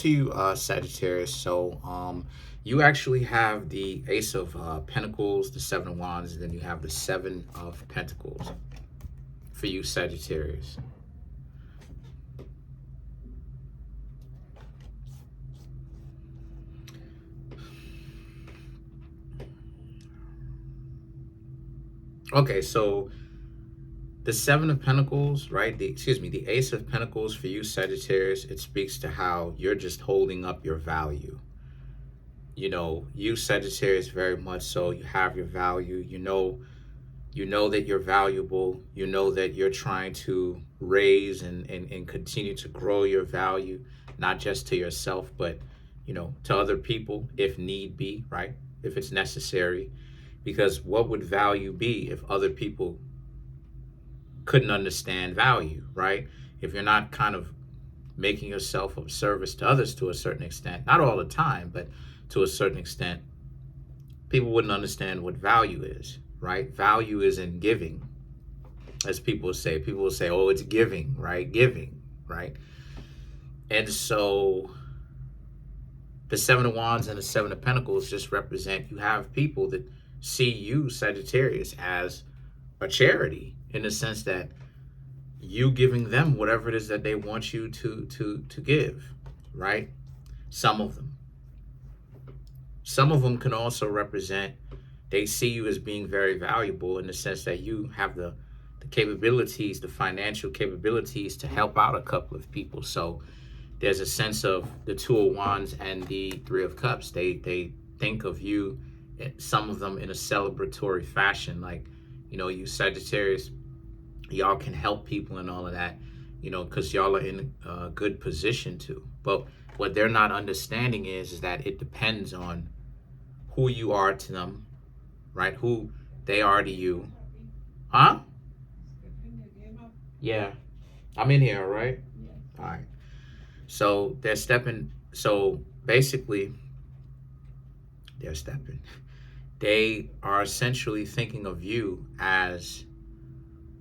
To you, Sagittarius. So, you actually have the Ace of Pentacles, the Seven of Wands, and then you have the Seven of Pentacles for you, Sagittarius. Okay, so the Seven of Pentacles, right? The Ace of Pentacles for you, Sagittarius. It speaks to how you're just holding up your value. You know, you, Sagittarius, very much so. You have your value. You know that you're valuable. You know that you're trying to raise and continue to grow your value, not just to yourself, but, to other people if need be, right? If it's necessary. Because what would value be if other people couldn't understand value, right? If you're not kind of making yourself of service to others to a certain extent, not all the time, but to a certain extent, people wouldn't understand what value is, right? Value is in giving, as people say. People will say, oh, it's giving, right? Giving, right? And so the Seven of Wands and the Seven of Pentacles just represent, you have people that see you, Sagittarius, as a charity, in the sense that you giving them whatever it is that they want you to give, right? Some of them can also represent, they see you as being very valuable in the sense that you have the capabilities, the financial capabilities to help out a couple of people. So there's a sense of the Two of Wands and the Three of Cups. They think of you, some of them in a celebratory fashion, like, you Sagittarius, y'all can help people and all of that, because y'all are in a good position to. But what they're not understanding is that it depends on who you are to them, right? Who they are to you. Huh? Yeah. I'm in here, right? All right. So they're stepping. So basically, they're stepping. They are essentially thinking of you as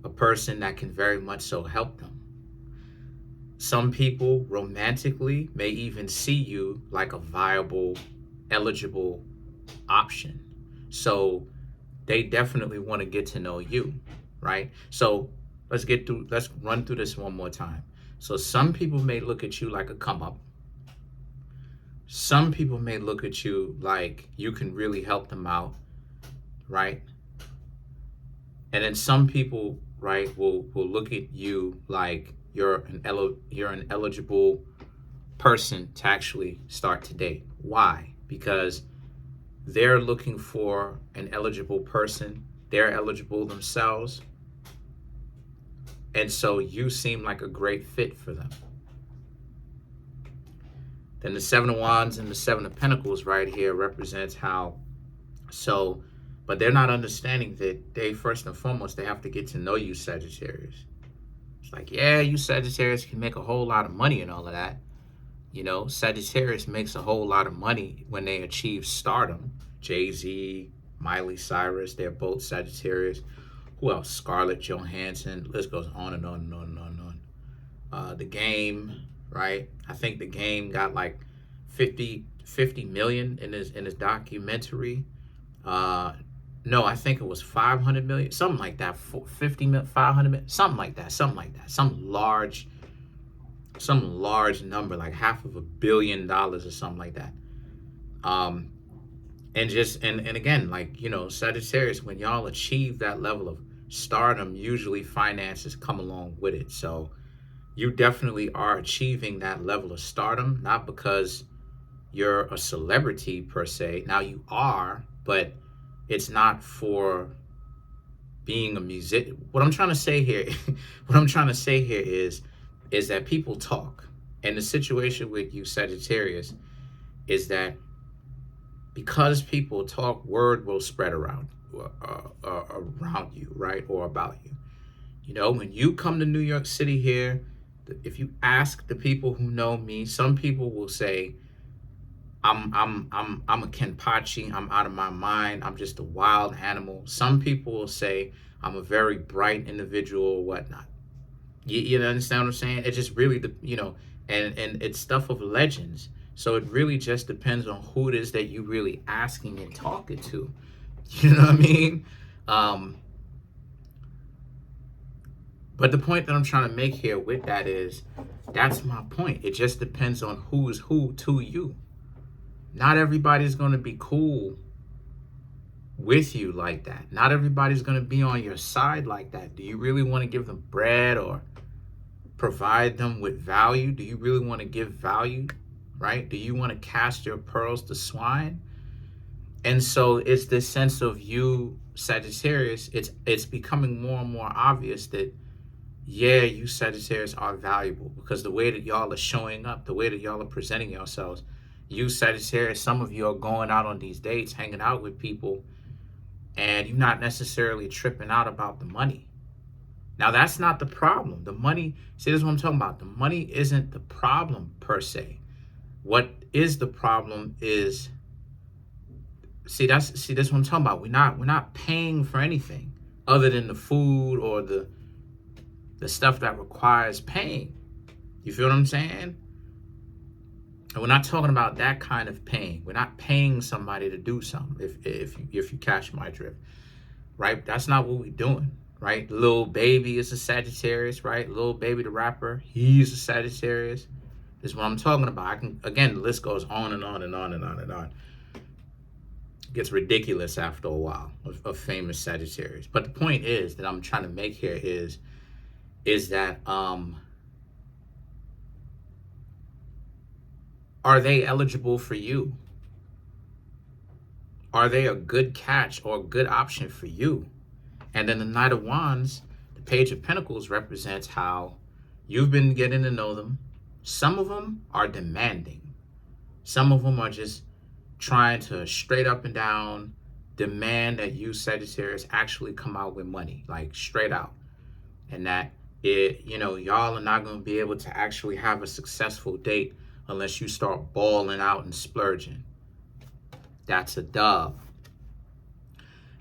a person that can very much so help them. Some people romantically may even see you like a viable, eligible option. So they definitely want to get to know you, right? So let's run through this one more time. So some people may look at you like a come up. Some people may look at you like you can really help them out, right? And then some people, right, will look at you like you're an eligible person to actually start to date. Why? Because they're looking for an eligible person. They're eligible themselves. And so you seem like a great fit for them. Then the Seven of Wands and the Seven of Pentacles right here represents how, but they're not understanding that they, first and foremost, they have to get to know you, Sagittarius. It's like, yeah, you Sagittarius can make a whole lot of money and all of that. Sagittarius makes a whole lot of money when they achieve stardom. Jay-Z, Miley Cyrus, they're both Sagittarius. Who else? Scarlett Johansson. The list goes on and on and on and on and on. The Game, right? I think The Game got like 50 million in his documentary. No, I think it was 500 million, something like that. 50 million, 500 million, something like that. Some large number, like $500 million or something like that. And again, like, Sagittarius, when y'all achieve that level of stardom, usually finances come along with it. So you definitely are achieving that level of stardom, not because you're a celebrity per se. Now you are, but it's not for being a musician. What I'm trying to say here, is that people talk. And the situation with you, Sagittarius, is that because people talk, word will spread around you, right? Or about you. When you come to New York City here, if you ask the people who know me, some people will say, I'm a Kenpachi, I'm out of my mind, I'm just a wild animal. Some people will say I'm a very bright individual or whatnot. You understand what I'm saying? It just really, and it's stuff of legends. So it really just depends on who it is that you really asking and talking to. You know what I mean? Um, but the point that I'm trying to make here with that is, that's my point. It just depends on who's who to you. Not everybody's going to be cool with you like that. Not everybody's going to be on your side like that. Do you really want to give them bread or provide them with value? Do you really want to give value, right? Do you want to cast your pearls to swine? And so it's this sense of you, Sagittarius, it's becoming more and more obvious that, yeah, you Sagittarius are valuable, because the way that y'all are showing up, the way that y'all are presenting yourselves, you Sagittarius, some of you are going out on these dates, hanging out with people, and you're not necessarily tripping out about the money. Now, that's not the problem. The money, see, this is what I'm talking about. The money isn't the problem per se. What is the problem is, that's what I'm talking about. We're not paying for anything other than the food or the stuff that requires paying. You feel what I'm saying? And we're not talking about that kind of paying. We're not paying somebody to do something, if you catch my drift, right? That's not what we're doing, right? Lil Baby is a Sagittarius, right? Lil Baby the rapper, he's a Sagittarius. This is what I'm talking about. Again, the list goes on and on and on and on and on. It gets ridiculous after a while of famous Sagittarius. But the point is that I'm trying to make here is that are they eligible for you? Are they a good catch or a good option for you? And then the Knight of Wands, the Page of Pentacles, represents how you've been getting to know them. Some of them are demanding. Some of them are just trying to straight up and down demand that you, Sagittarius, actually come out with money, like straight out. And that y'all are not going to be able to actually have a successful date unless you start balling out and splurging. That's a dub.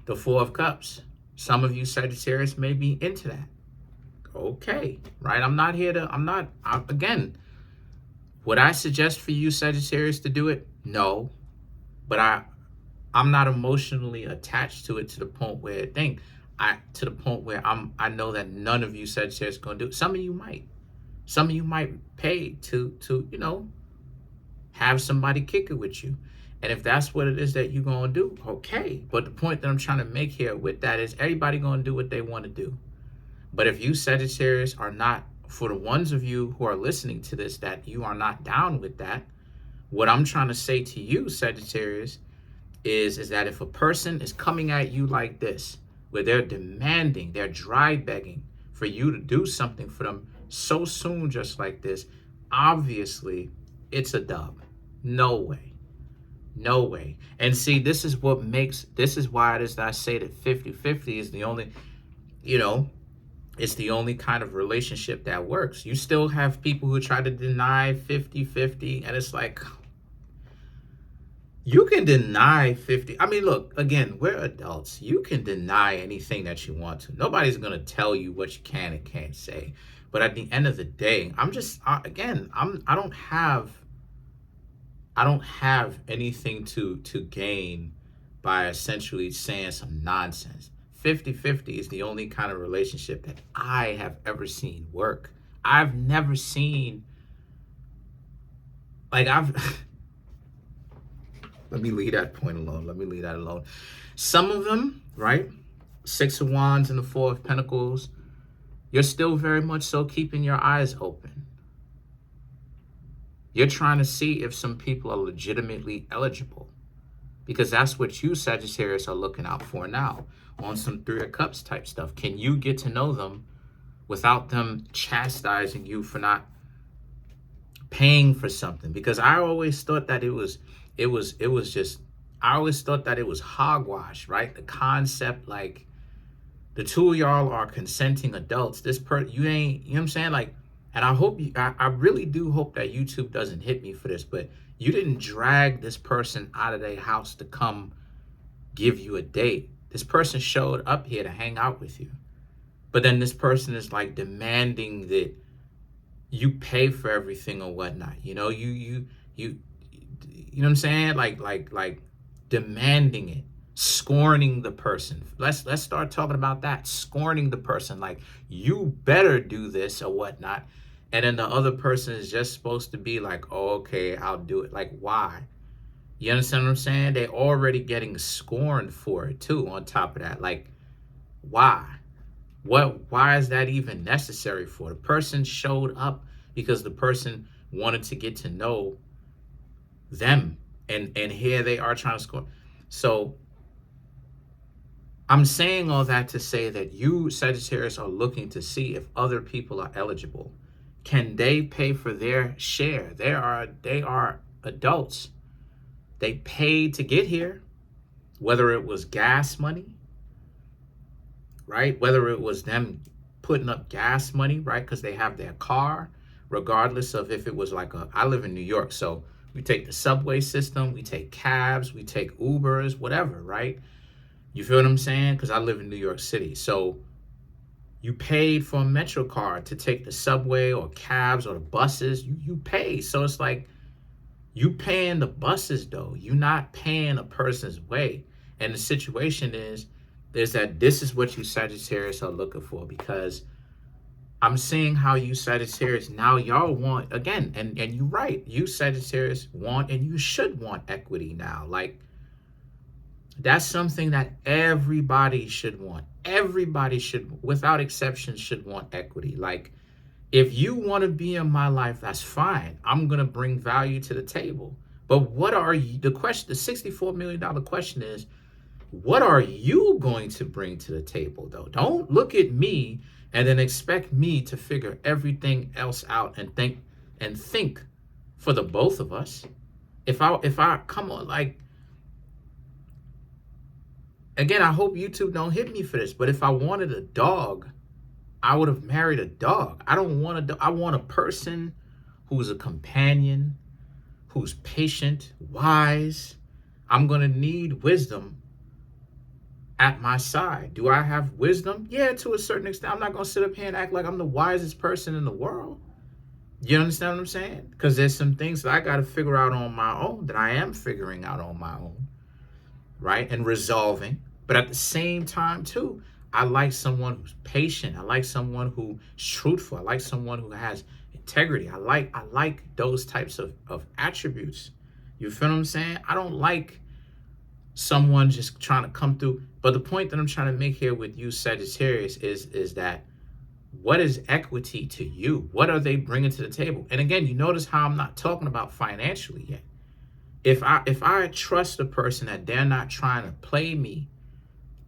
The Four of Cups. Some of you Sagittarius may be into that. Okay, right? Again, would I suggest for you Sagittarius to do it? No. But I'm not emotionally attached to it to the point where I know that none of you Sagittarius are going to do it. Some of you might. Some of you might pay to have somebody kick it with you. And if that's what it is that you're going to do, okay. But the point that I'm trying to make here with that is everybody going to do what they want to do. But if you Sagittarius are not, for the ones of you who are listening to this, that you are not down with that, what I'm trying to say to you, Sagittarius, is that if a person is coming at you like this, where they're demanding, they're dry begging for you to do something for them so soon, just like this, obviously it's a dub. No way. No way. And see, this is why it is that I say that 50-50 is the only, it's the only kind of relationship that works. You still have people who try to deny 50-50, and it's like, you can deny 50. I mean, look, again, we're adults. You can deny anything that you want to. Nobody's going to tell you what you can and can't say. But at the end of the day, I don't have anything to gain by essentially saying some nonsense. 50-50 is the only kind of relationship that I have ever seen work. I've never seen, let me leave that point alone. Let me leave that alone. Some of them, right? Six of Wands and the Four of Pentacles, you're still very much so keeping your eyes open. You're trying to see if some people are legitimately eligible, because that's what you Sagittarius are looking out for now on some Three of Cups type stuff. Can you get to know them without them chastising you for not paying for something? Because I always thought that it was hogwash, right? The concept, like, the two of y'all are consenting adults. You ain't, you know what I'm saying? Like, and I really do hope that YouTube doesn't hit me for this, but you didn't drag this person out of their house to come give you a date. This person showed up here to hang out with you. But then this person is like demanding that you pay for everything or whatnot. You know what I'm saying? Like demanding it, scorning the person. Let's start talking about that. Scorning the person, like you better do this or whatnot. And then the other person is just supposed to be like, oh, okay, I'll do it. Like, why? You understand what I'm saying? They're already getting scorned for it too, on top of that. Like, why? Why is that even necessary for? The person showed up because the person wanted to get to know them. And here they are trying to score. So I'm saying all that to say that you, Sagittarius, are looking to see if other people are eligible. Can they pay for their share? They are adults. They paid to get here, whether it was gas money, right? Whether it was them putting up gas money, right? Because they have their car, regardless of if it was like I live in New York, so we take the subway system, we take cabs, we take Ubers, whatever, right? You feel what I'm saying? Because I live in New York City. So you paid for a Metro card to take the subway or cabs or the buses. You pay. So it's like you paying the buses though. You're not paying a person's way. And the situation is that this is what you Sagittarius are looking for, because I'm seeing how you Sagittarius now y'all want again, and you're right. You Sagittarius want, and you should want, equity now. Like, that's something that everybody should want. Everybody should, without exception, should want equity. Like, if you want to be in my life, that's fine. I'm going to bring value to the table. But what are you, the $64 million question is, what are you going to bring to the table though? Don't look at me and then expect me to figure everything else out and think for the both of us. If I come on, like, again, I hope YouTube don't hit me for this, but if I wanted a dog, I would have married a dog. I don't want a dog. I want a person who's a companion, who's patient, wise. I'm going to need wisdom at my side. Do I have wisdom? Yeah, to a certain extent. I'm not going to sit up here and act like I'm the wisest person in the world. You understand what I'm saying? Because there's some things that I got to figure out on my own, that I am figuring out on my own, right? And resolving. But at the same time, too, I like someone who's patient. I like someone who's truthful. I like someone who has integrity. I like those types of attributes. You feel what I'm saying? I don't like someone just trying to come through. But the point that I'm trying to make here with you, Sagittarius, is that what is equity to you? What are they bringing to the table? And again, you notice how I'm not talking about financially yet. If I trust a person that they're not trying to play me,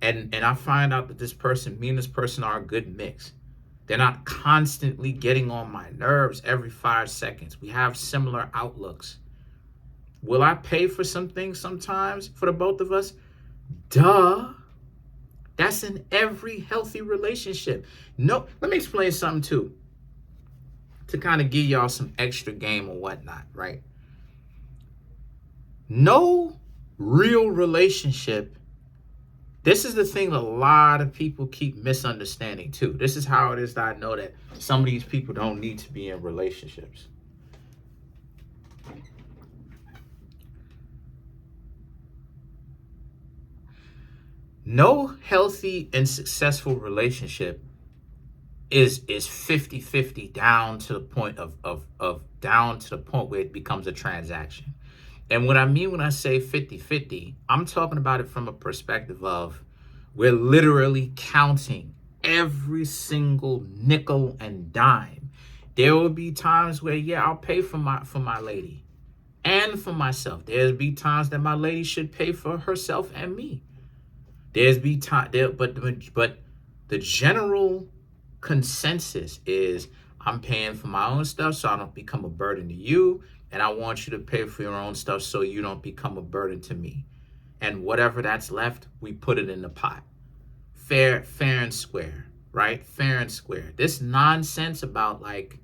and I find out that this person, me and this person are a good mix. They're not constantly getting on my nerves every 5 seconds. We have similar outlooks. Will I pay for some things sometimes for the both of us? Duh. That's in every healthy relationship. No, let me explain something too, to kind of give y'all some extra game or whatnot, right? No real relationship. This is the thing that a lot of people keep misunderstanding too. This is how it is that I know that some of these people don't need to be in relationships. No healthy and successful relationship is 50-50 down to the point of down to the point where it becomes a transaction. And what I mean when I say 50-50, I'm talking about it from a perspective of we're literally counting every single nickel and dime. There will be times where, yeah, I'll pay for my lady and for myself. There'll be times that my lady should pay for herself and me. There's be time there, but the general consensus is I'm paying for my own stuff so I don't become a burden to you, and I want you to pay for your own stuff so you don't become a burden to me. And whatever that's left, we put it in the pot. Fair and square, right? Fair and square. This nonsense about like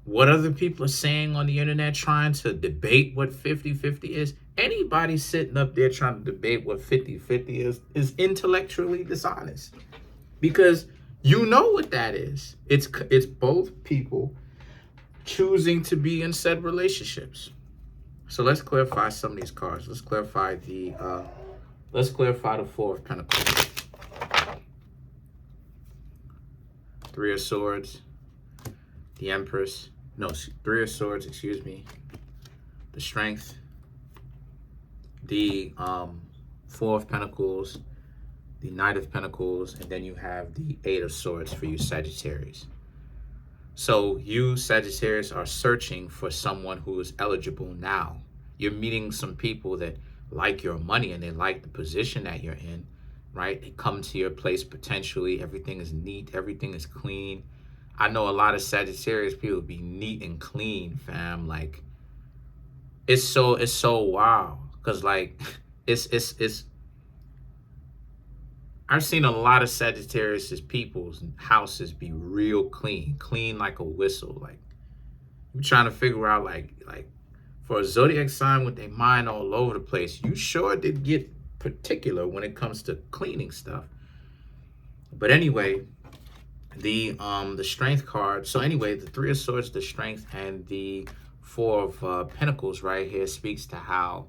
what other people are saying on the internet, trying to debate what 50-50 is. Anybody sitting up there trying to debate what 50-50 is intellectually dishonest, because you know what that is. It's both people choosing to be in said relationships. So let's clarify some of these cards. Let's clarify the Four of Pentacles. Three of Swords, the Empress. No, Three of Swords, excuse me. The Strength, the Four of Pentacles, the Knight of Pentacles, and then you have the Eight of Swords for you Sagittarius. So you Sagittarius are searching for someone who is eligible now. You're meeting some people that like your money and they like the position that you're in, right? They come to your place potentially. Everything is neat. Everything is clean. I know a lot of Sagittarius people be neat and clean, fam. Like, it's so wow. Cause like, it's. I've seen a lot of Sagittarius people's houses be real clean like a whistle. Like, you're trying to figure out like for a zodiac sign with their mind all over the place, you sure did get particular when it comes to cleaning stuff. But anyway, the Strength card. So anyway, the Three of Swords, the Strength, and the Four of Pentacles right here speaks to how,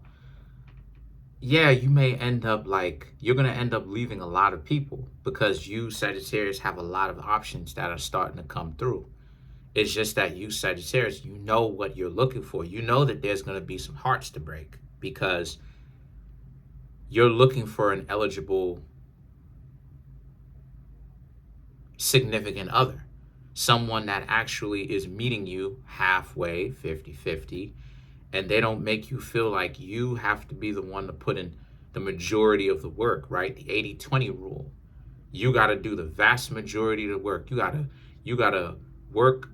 yeah, you may end up like, you're going to end up leaving a lot of people because you Sagittarius have a lot of options that are starting to come through. It's just that you Sagittarius, you know what you're looking for. You know that there's going to be some hearts to break because you're looking for an eligible significant other. Someone that actually is meeting you halfway, 50-50, and they don't make you feel like you have to be the one to put in the majority of the work, right? The 80-20 rule. You got to do the vast majority of the work. You got to work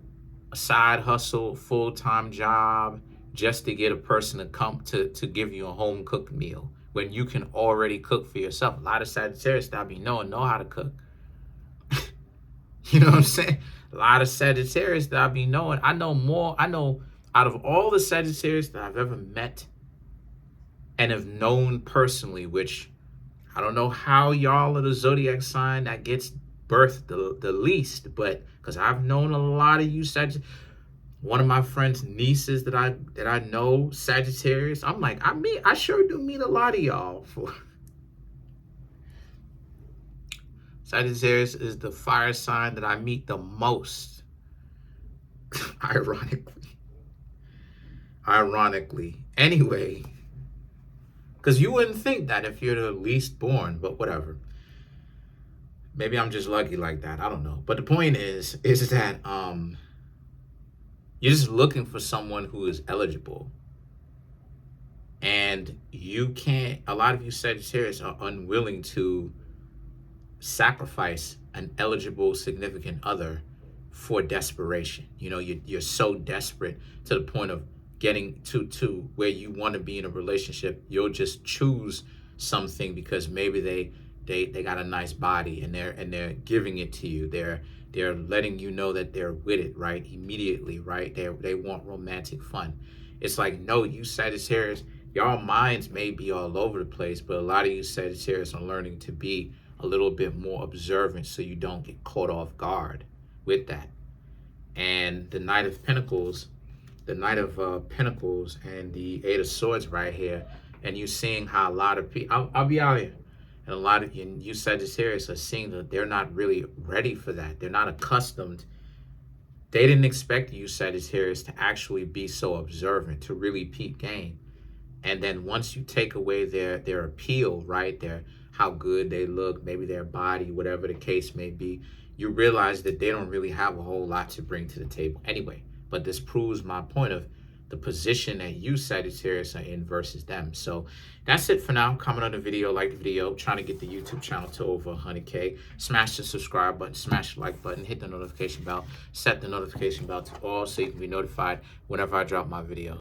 a side hustle, full-time job just to get a person to come to give you a home cooked meal when you can already cook for yourself. A lot of Sagittarius that be know how to cook. You know what I'm saying? A lot of Sagittarius that I be knowing. I know out of all the Sagittarius that I've ever met and have known personally, which I don't know how y'all are the zodiac sign that gets birthed the least, but because I've known a lot of you Sagittarius. One of my friend's nieces that I know, Sagittarius, I'm like, I sure do meet a lot of y'all. Sagittarius is the fire sign that I meet the most. Ironically. Anyway, because you wouldn't think that if you're the least born, but whatever. Maybe I'm just lucky like that. I don't know. But the point is that you're just looking for someone who is eligible. And you can't, a lot of you Sagittarius are unwilling to sacrifice an eligible significant other for desperation. You know, you're so desperate to the point of getting to where you want to be in a relationship. You'll just choose something because maybe they got a nice body and they're giving it to you. They're letting you know that they're with it, right? Immediately, right? They want romantic fun. It's like, no, you Sagittarius, y'all minds may be all over the place, but a lot of you Sagittarius are learning to be a little bit more observant so you don't get caught off guard with that. And the Knight of Pentacles, and the Eight of Swords right here, and you seeing how a lot of people, I'll be out here, and a lot of you Sagittarius are seeing that they're not really ready for that. They're not accustomed. They didn't expect you Sagittarius to actually be so observant, to really peep game. And then once you take away their appeal, right, how good they look, maybe their body, whatever the case may be, you realize that they don't really have a whole lot to bring to the table anyway. But this proves my point of the position that you Sagittarius are in versus them. So that's it for now. Comment on the video, like the video, trying to get the YouTube channel to over 100K. Smash the subscribe button, smash the like button, hit the notification bell, set the notification bell to all so you can be notified whenever I drop my video.